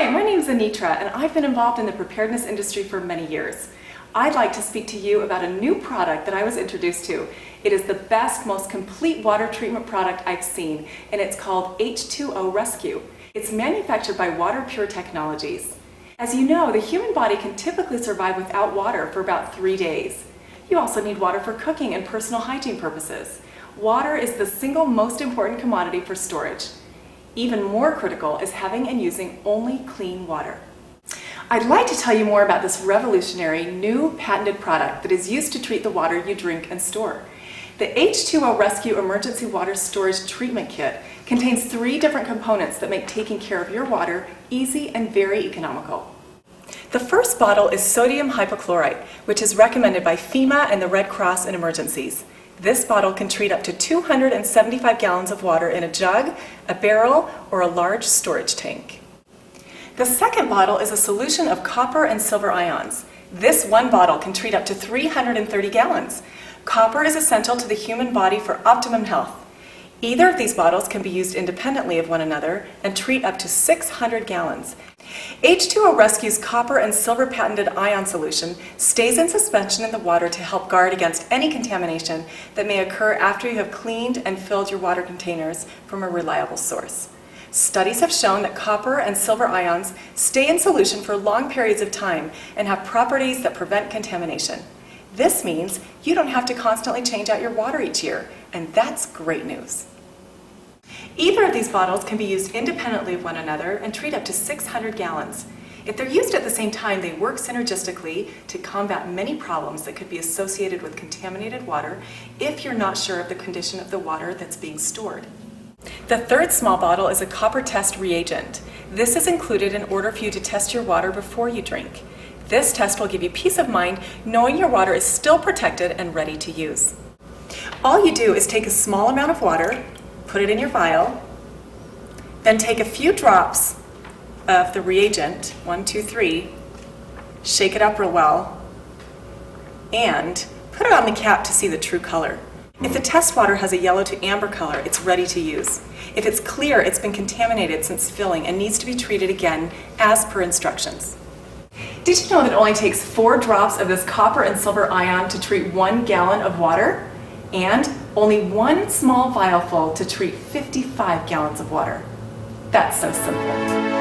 Hi, my name is Anitra, and I've been involved in the preparedness industry for many years. I'd like to speak to you about a new product that I was introduced to. It is the best, most complete water treatment product I've seen, and it's called H2O Rescue. It's manufactured by Water Pure Technologies. As you know, the human body can typically survive without water for about 3 days. You also need water for cooking and personal hygiene purposes. Water is the single most important commodity for storage. Even more critical is having and using only clean water. I'd like to tell you more about this revolutionary new patented product that is used to treat the water you drink and store. The H2O Rescue Emergency Water Storage Treatment Kit contains 3 different components that make taking care of your water easy and very economical. The first bottle is sodium hypochlorite, which is recommended by FEMA and the Red Cross in emergencies. This bottle can treat up to 275 gallons of water in a jug, a barrel, or a large storage tank. The second bottle is a solution of copper and silver ions. This one bottle can treat up to 330 gallons. Copper is essential to the human body for optimum health. Either of these bottles can be used independently of one another and treat up to 600 gallons. H2O Rescue's copper and silver patented ion solution stays in suspension in the water to help guard against any contamination that may occur after you have cleaned and filled your water containers from a reliable source. Studies have shown that copper and silver ions stay in solution for long periods of time and have properties that prevent contamination. This means you don't have to constantly change out your water each year, and that's great news. Either of these bottles can be used independently of one another and treat up to 600 gallons. If they're used at the same time, they work synergistically to combat many problems that could be associated with contaminated water if you're not sure of the condition of the water that's being stored. The third small bottle is a copper test reagent. This is included in order for you to test your water before you drink. This test will give you peace of mind knowing your water is still protected and ready to use. All you do is take a small amount of water, put it in your vial, then take a few drops of the reagent, 1, 2, 3, shake it up real well, and put it on the cap to see the true color. If the test water has a yellow to amber color, it's ready to use. If it's clear, it's been contaminated since filling and needs to be treated again as per instructions. Did you know that it only takes 4 drops of this copper and silver ion to treat 1 gallon of water? And only 1 small vial full to treat 55 gallons of water. That's so simple.